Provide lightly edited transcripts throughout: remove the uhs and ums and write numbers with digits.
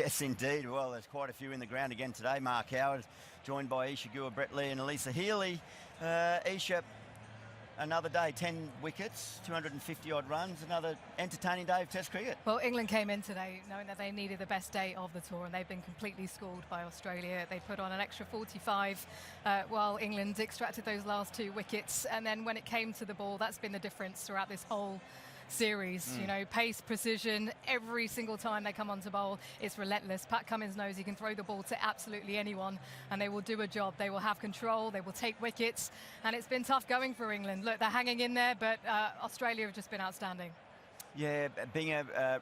Yes, indeed. Well, there's quite a few in the ground again today. Mark Howard, joined by Isa Guha, Lee and Alyssa Healy. Isha, another day, 10 wickets, 250-odd runs, another entertaining day of Test cricket. Well, England came in today knowing that they needed the best day of the tour, and they've been completely schooled by Australia. They put on an extra 45 while England extracted those last 2 wickets. And then when it came to the ball, that's been the difference throughout this whole series. You know, pace, precision, every single time they come onto bowl, it's relentless. Pat Cummins knows he can throw the ball to absolutely anyone and they will do a job. They will have control, they will take wickets, and it's been tough going for England. Look, they're hanging in there, but Australia have just been outstanding. Yeah, being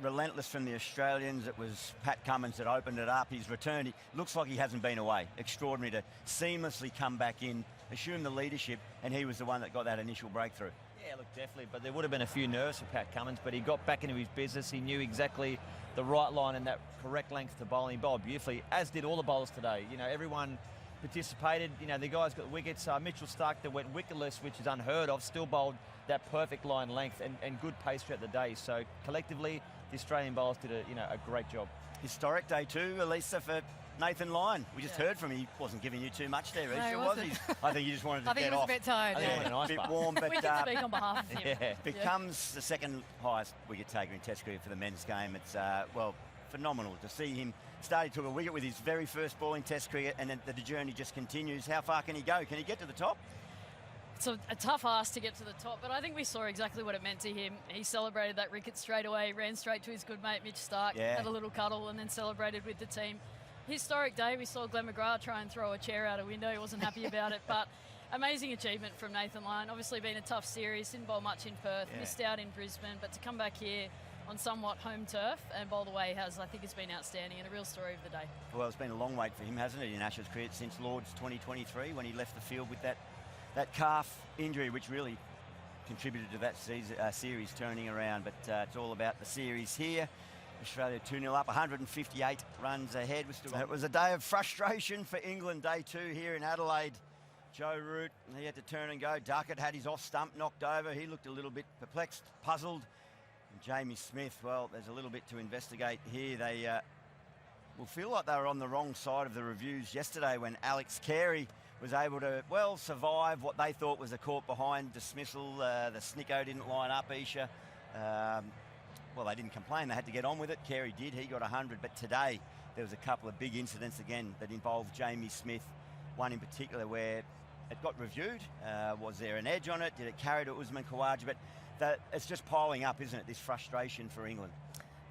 relentless from the Australians. It was Pat Cummins that opened it up. He's returned. He looks like he hasn't been away. Extraordinary to seamlessly come back in, assume the leadership, and he was the one that got that initial breakthrough. Yeah, look, definitely. But there would have been a few nerves for Pat Cummins, but he got back into his business. He knew exactly the right line and that correct length to bowl. He bowled beautifully, as did all the bowlers today. You know, everyone participated. You know, the guys got wickets. Mitchell Stark that went wicketless, which is unheard of, still bowled that perfect line length and good pace throughout the day. So collectively, the Australian bowlers did a great job. Historic day too, Alyssa, for Nathan Lyon. We just heard from him. He wasn't giving you too much there, Isha, was he? I think he just wanted to get off. I think he was a bit tired. A bit warm, but we can speak on behalf of him. Becomes the second highest wicket taker in Test cricket for the men's game. It's well, phenomenal to see him starting to a wicket with his very first ball in Test cricket, and then the journey just continues. How far can he go? Can he get to the top? It's a tough ask to get to the top, but I think we saw exactly what it meant to him. He celebrated that wicket straight away, ran straight to his good mate Mitch Stark, had a little cuddle, and then celebrated with the team. Historic day. We saw Glenn McGrath try and throw a chair out a window. He wasn't happy about it, but amazing achievement from Nathan Lyon. Obviously been a tough series, didn't bowl much in Perth, missed out in Brisbane, but to come back here on somewhat home turf and bowl the way he has, I think it's been outstanding and a real story of the day. Well, it's been a long wait for him, hasn't it, in Ashes cricket since Lord's 2023 when he left the field with that calf injury, which really contributed to that series turning around. But it's all about the series here. Australia 2-0 up, 158 runs ahead. It was a day of frustration for England, day 2 here in Adelaide. Joe Root, he had to turn and go. Duckett had his off stump knocked over. He looked a little bit perplexed, puzzled. And Jamie Smith, well, there's a little bit to investigate here. They will feel like they were on the wrong side of the reviews yesterday when Alex Carey was able to, well, survive what they thought was a caught behind dismissal. The Snicko didn't line up, Isha. Well, they didn't complain. They had to get on with it. Carey did. He got 100. But today, there was a couple of big incidents again that involved Jamie Smith. One in particular where it got reviewed. Was there an edge on it? Did it carry to Usman Khawaja? But it's just piling up, isn't it, this frustration for England?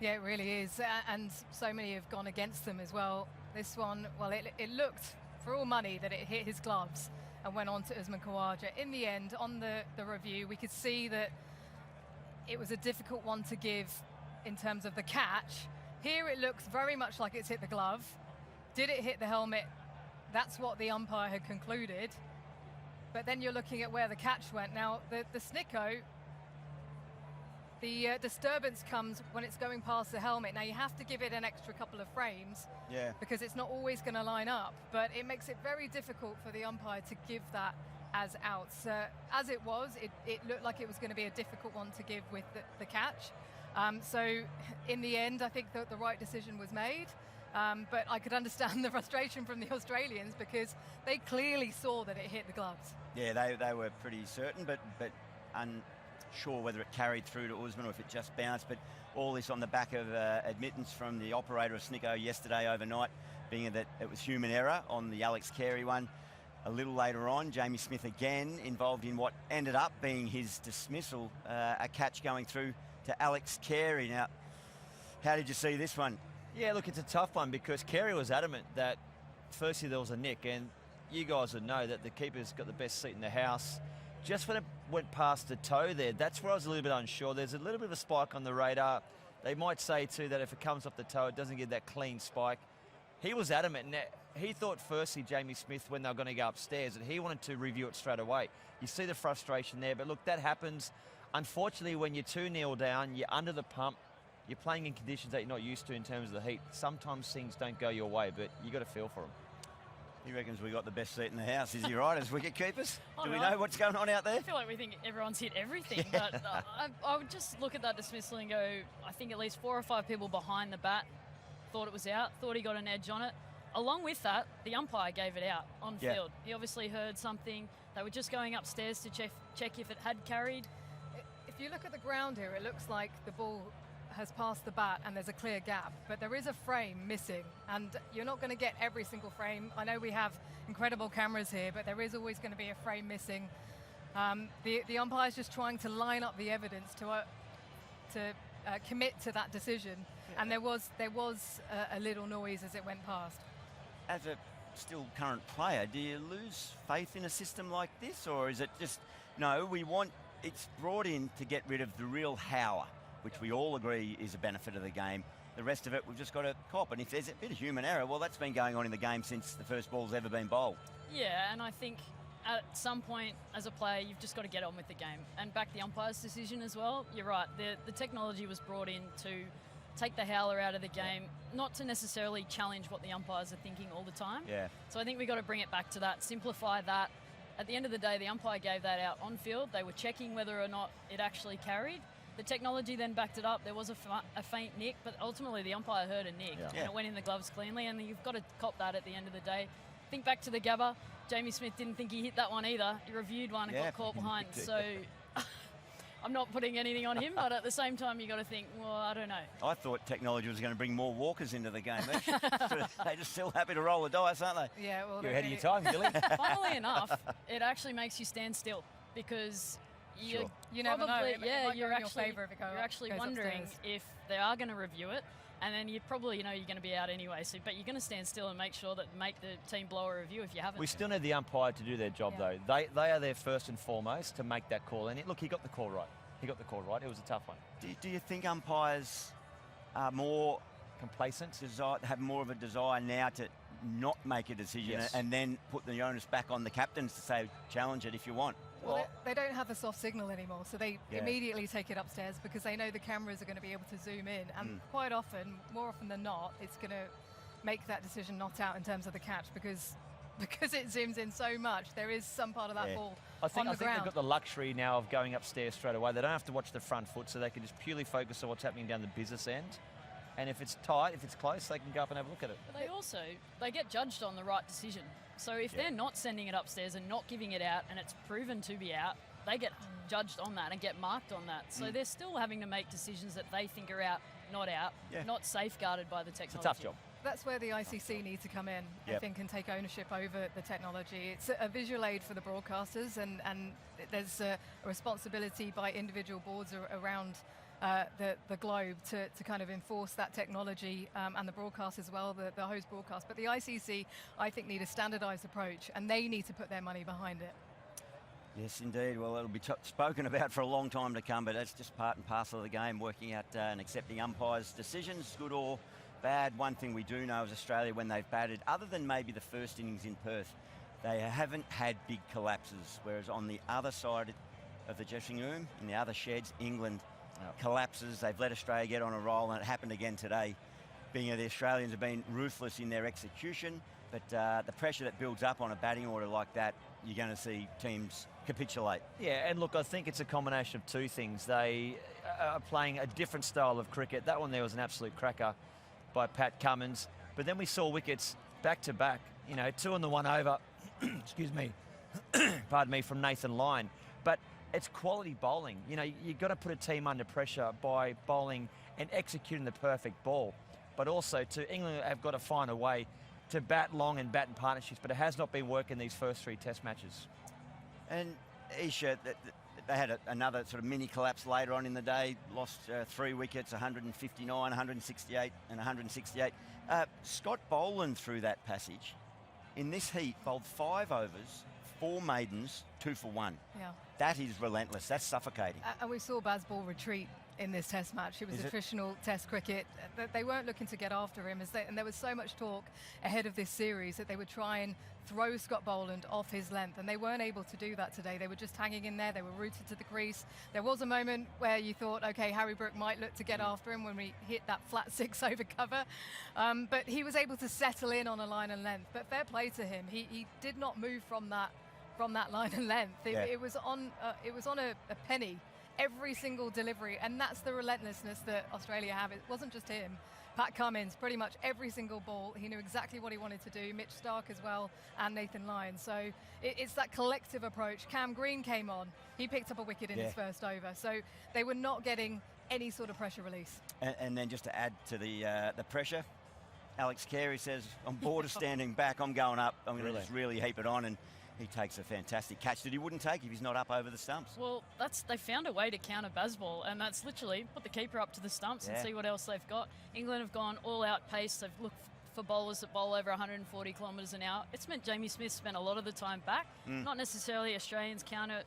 Yeah, it really is. And so many have gone against them as well. This one, well, it looked for all money that it hit his gloves and went on to Usman Khawaja. In the end, on the review, we could see that it was a difficult one to give in terms of the catch. Here it looks very much like it's hit the glove. Did it hit the helmet? That's what the umpire had concluded. But then you're looking at where the catch went. Now, the Snicko, the disturbance comes when it's going past the helmet. Now, you have to give it an extra couple of frames because it's not always going to line up. But it makes it very difficult for the umpire to give that as outs. As it was, it looked like it was going to be a difficult one to give with the catch. So in the end, I think that the right decision was made. But I could understand the frustration from the Australians because they clearly saw that it hit the gloves. Yeah, they were pretty certain, but unsure whether it carried through to Usman or if it just bounced. But all this on the back of admittance from the operator of Snicko yesterday overnight, being that it was human error on the Alex Carey one. A little later on, Jamie Smith again involved in what ended up being his dismissal, a catch going through to Alex Carey. Now, how did you see this one? Yeah, look, it's a tough one because Carey was adamant that firstly there was a nick, and you guys would know that the keeper's got the best seat in the house. Just when it went past the toe there, that's where I was a little bit unsure. There's a little bit of a spike on the radar. They might say too that if it comes off the toe, it doesn't get that clean spike. He was adamant, and he thought firstly, Jamie Smith, when they were going to go upstairs, and he wanted to review it straight away. You see the frustration there, but look, that happens. Unfortunately, when you're 2-0 down, you're under the pump, you're playing in conditions that you're not used to in terms of the heat. Sometimes things don't go your way, but you got to feel for them. He reckons we got the best seat in the house. Is he right, as wicket keepers? Do we know what's going on out there? I feel like we think everyone's hit everything, but I would just look at that dismissal and go, I think at least 4 or 5 people behind the bat thought it was out, thought he got an edge on it. Along with that, the umpire gave it out on field. He obviously heard something. They were just going upstairs to check if it had carried. If you look at the ground here, it looks like the ball has passed the bat and there's a clear gap, but there is a frame missing, and you're not going to get every single frame. I know we have incredible cameras here, but there is always going to be a frame missing. The umpire's just trying to line up the evidence to commit to that decision, and there was a little noise as it went past. As a still current player, do you lose faith in a system like this, or is it just, no, it's brought in to get rid of the real hower, which we all agree is a benefit of the game. The rest of it, we've just got to cop. And if there's a bit of human error, well, that's been going on in the game since the first ball's ever been bowled. Yeah, and I think at some point as a player, you've just got to get on with the game and back the umpire's decision as well. You're right, the technology was brought in to take the howler out of the game, not to necessarily challenge what the umpires are thinking all the time. Yeah. So I think we've got to bring it back to that, simplify that. At the end of the day, the umpire gave that out on field. They were checking whether or not it actually carried. The technology then backed it up. There was a faint nick, but ultimately the umpire heard a nick and it went in the gloves cleanly, and you've got to cop that at the end of the day. Think back to the Gabba. Jamie Smith didn't think he hit that one either. He reviewed one and got caught behind. So I'm not putting anything on him, but at the same time, you got to think, well, I don't know. I thought technology was going to bring more walkers into the game. They're just still happy to roll the dice, aren't they? Yeah, well, you're ahead of your time, Gilly. Funnily enough, it actually makes you stand still because you never know. You're actually wondering if they are going to review it, and then you probably know you're going to be out anyway. So, but you're going to stand still and make sure that make the team blow a review if you haven't. We still need the umpire to do their job, though. They are there first and foremost to make that call. And look, he got the call right. It was a tough one. Do you think umpires are more complacent? Have more of a desire now to not make a decision and then put the onus back on the captains to say, challenge it if you want? Well, they don't have a soft signal anymore, so they immediately take it upstairs because they know the cameras are going to be able to zoom in. And quite often, more often than not, it's going to make that decision not out in terms of the catch because it zooms in so much. There is some part of that ball I think ground. they've got the luxury now of going upstairs straight away. They don't have to watch the front foot, so they can just purely focus on what's happening down the business end. And if it's tight, if it's close, they can go up and have a look at it. But they get judged on the right decision. So if they're not sending it upstairs and not giving it out and it's proven to be out, they get judged on that and get marked on that. So they're still having to make decisions that they think are out, not safeguarded by the technology. It's a tough job. That's where the ICC need to come in, I think, and take ownership over the technology. It's a visual aid for the broadcasters, and there's a responsibility by individual boards around the globe to kind of enforce that technology, and the broadcast as well, the host broadcast. But the ICC, I think, need a standardised approach, and they need to put their money behind it. Yes, indeed. Well, it'll be spoken about for a long time to come, but that's just part and parcel of the game, working out and accepting umpires' decisions, good or bad. One thing we do know is Australia, when they've batted, other than maybe the first innings in Perth, they haven't had big collapses, whereas on the other side of the dressing room, in the other sheds, England collapses. They've let Australia get on a roll, and it happened again today. Being the Australians have been ruthless in their execution, but the pressure that builds up on a batting order like that, you're going to see teams capitulate. Yeah, and look, I think it's a combination of two things. They are playing a different style of cricket. That one there was an absolute cracker by Pat Cummins. But then we saw wickets back to back, 2 on the 1 over, excuse me, pardon me, from Nathan Lyon. But it's quality bowling. You've got to put a team under pressure by bowling and executing the perfect ball. But also, England have got to find a way to bat long and bat in partnerships, but it has not been working these first 3 test matches. And Isha, they had another sort of mini collapse later on in the day, lost 3 wickets, 159, 168 and 168. Scott Boland through that passage in this heat bowled 5 overs, 4 maidens, 2 for 1. Yeah. That is relentless. That's suffocating. And we saw Bazball retreat in this test match. It was attritional test cricket. They weren't looking to get after him, and there was so much talk ahead of this series that they would try and throw Scott Boland off his length, and they weren't able to do that today. They were just hanging in there. They were rooted to the crease. There was a moment where you thought, okay, Harry Brook might look to get after him when we hit that flat 6 over cover, but he was able to settle in on a line and length. But fair play to him. He did not move from that line and length. It was on a penny every single delivery, and that's the relentlessness that Australia have. It wasn't just him. Pat Cummins, pretty much every single ball, he knew exactly what he wanted to do. Mitch Stark as well, and Nathan Lyon. So it's that collective approach. Cam Green came on. He picked up a wicket in his first over. So they were not getting any sort of pressure release. And then just to add to the pressure, Alex Carey says, I'm bored of standing back. I'm going up. I'm going to just really heap it on. And he takes a fantastic catch that he wouldn't take if he's not up over the stumps. Well, they found a way to counter Bazball, and that's literally put the keeper up to the stumps and see what else they've got. England have gone all out pace. They've looked for bowlers that bowl over 140 kilometres an hour. It's meant Jamie Smith spent a lot of the time back, not necessarily Australians counter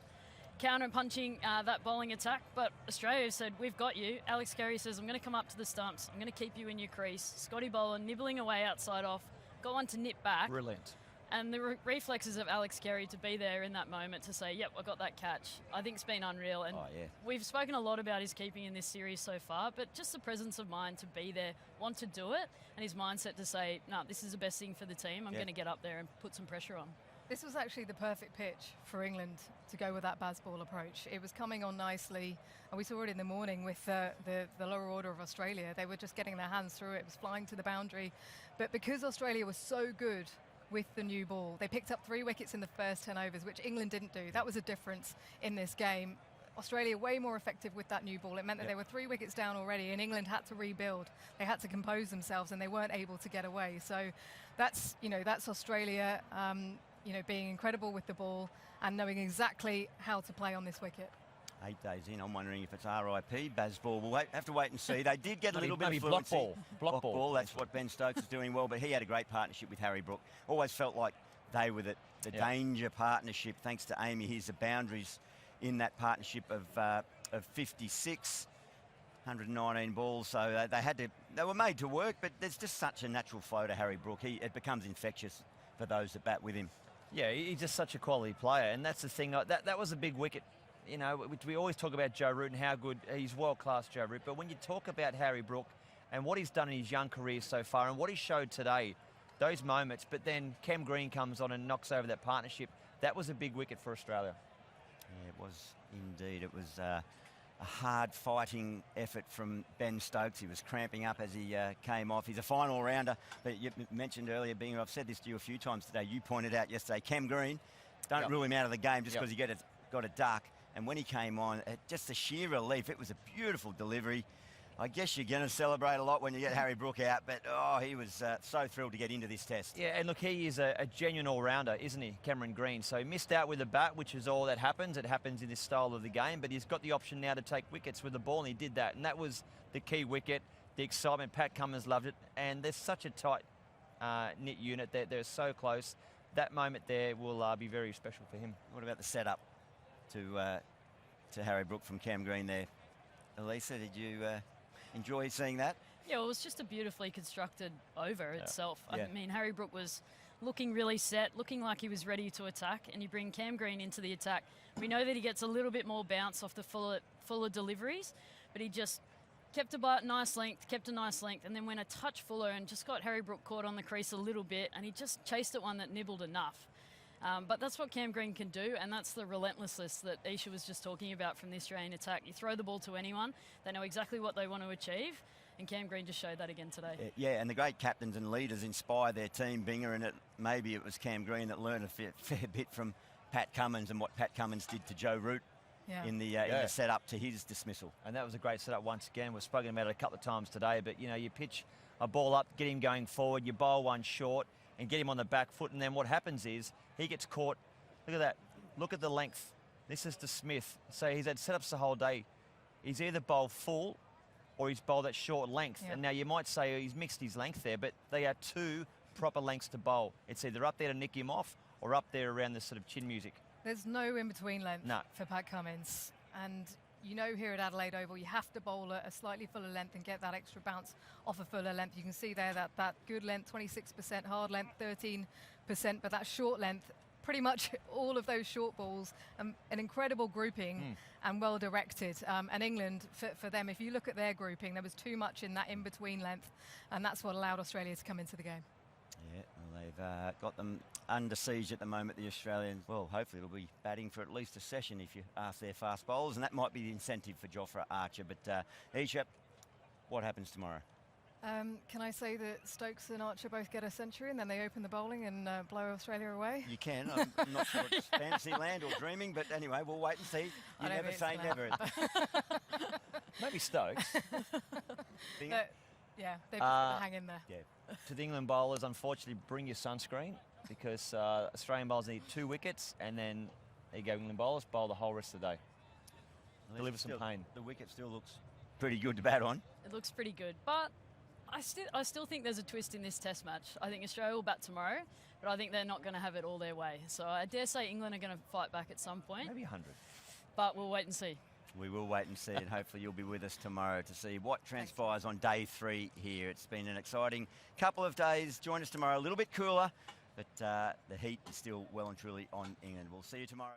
punching that bowling attack, but Australia said, we've got you. Alex Carey says, I'm going to come up to the stumps. I'm going to keep you in your crease. Scotty Bowler nibbling away outside off, got one to nip back. Brilliant. And the reflexes of Alex Carey to be there in that moment to say, yep, I got that catch, I think it's been unreal. And we've spoken a lot about his keeping in this series so far, but just the presence of mind to be there, want to do it, and his mindset to say, no, this is the best thing for the team. I'm going to get up there and put some pressure on. This was actually the perfect pitch for England to go with that Bazball approach. It was coming on nicely, and we saw it in the morning with the lower order of Australia. They were just getting their hands through it. It was flying to the boundary. But because Australia was so good with the new ball, they picked up 3 wickets in the first 10 overs, which England didn't do. That was a difference in this game. Australia way more effective with that new ball. It meant that they were 3 wickets down already, and England had to rebuild. They had to compose themselves, and they weren't able to get away. So that's Australia. Being incredible with the ball and knowing exactly how to play on this wicket. 8 days in, I'm wondering if it's RIP Bazball. We'll have to wait and see. They did get a little bit of fluency. Block ball. That's what Ben Stokes is doing well, but he had a great partnership with Harry Brook. Always felt like they were the danger partnership. Thanks to Amy, here's the boundaries in that partnership of 56. 119 balls, so they were made to work, but there's just such a natural flow to Harry Brook. It becomes infectious for those that bat with him. Yeah, he's just such a quality player, and that's the thing. That was a big wicket. We always talk about Joe Root and how good he's world-class, Joe Root, but when you talk about Harry Brook and what he's done in his young career so far and what he showed today, those moments, but then Cam Green comes on and knocks over that partnership, that was a big wicket for Australia. Yeah, it was indeed. It was a hard fighting effort from Ben Stokes. He was cramping up as he came off. He's a final rounder, but you mentioned earlier, I've said this to you a few times today, you pointed out yesterday, Cam Green, don't rule him out of the game just because he got a duck. And when he came on, just the sheer relief, it was a beautiful delivery. I guess you're going to celebrate a lot when you get Harry Brook out, but he was so thrilled to get into this test. Yeah, and look, he is a genuine all-rounder, isn't he, Cameron Green? So he missed out with the bat, which is all that happens. It happens in this style of the game, but he's got the option now to take wickets with the ball, and he did that. And that was the key wicket, the excitement. Pat Cummins loved it, and there's such a tight knit unit. They're so close. That moment there will be very special for him. What about the setup to Harry Brook from Cam Green there? Alyssa, did you enjoy seeing that? Yeah, well, it was just a beautifully constructed over itself. I mean, Harry Brook was looking really set, looking like he was ready to attack, and you bring Cam Green into the attack. We know that he gets a little bit more bounce off the fuller deliveries, but he just kept a nice length, and then went a touch fuller and just got Harry Brook caught on the crease a little bit, and he just chased at one that nibbled enough. But that's what Cam Green can do, and that's the relentlessness that Isa was just talking about from the Australian attack. You throw the ball to anyone, they know exactly what they want to achieve, and Cam Green just showed that again today. Yeah, and the great captains and leaders inspire their team, Binger, and maybe it was Cam Green that learned a fair bit from Pat Cummins and what Pat Cummins did to Joe Root in the setup to his dismissal. And that was a great setup once again. We've spoken about it a couple of times today, but, you pitch a ball up, get him going forward, you bowl one short, and get him on the back foot, and then what happens is he gets caught. Look at that. Look at the length. This is to Smith. So he's had setups the whole day. He's either bowled full or he's bowled at short length. And now you might say he's mixed his length there, but they are 2 proper lengths to bowl. It's either up there to nick him off or up there around the sort of chin music. There's no in-between length for Pat Cummins. And here at Adelaide Oval, you have to bowl a slightly fuller length and get that extra bounce off a fuller length. You can see there that good length, 26%, hard length, 13%, but that short length, pretty much all of those short balls, an incredible grouping and well directed. And England, for them, if you look at their grouping, there was too much in that in-between length, and that's what allowed Australia to come into the game. Yeah, well, they've got them under siege at the moment, the Australians. Well, hopefully it'll be batting for at least a session if you ask their fast bowlers, and that might be the incentive for Jofra Archer. But Isha, what happens tomorrow? Can I say that Stokes and Archer both get a century and then they open the bowling and blow Australia away? You can. I'm not sure it's fantasy land or dreaming, but anyway, we'll wait and see. You never say never. Maybe Stokes. Yeah, they've got to hang in there. Yeah. To the England bowlers, unfortunately, bring your sunscreen because Australian bowlers need 2 wickets, and then there you go, England bowlers bowl the whole rest of the day. Deliver some pain. The wicket still looks pretty good to bat on. It looks pretty good, but I still think there's a twist in this Test match. I think Australia will bat tomorrow, but I think they're not going to have it all their way. So I dare say England are going to fight back at some point. Maybe 100. But we'll wait and see. We will wait and see, and hopefully you'll be with us tomorrow to see what transpires on day 3 here. It's been an exciting couple of days. Join us tomorrow, a little bit cooler, but the heat is still well and truly on England. We'll see you tomorrow.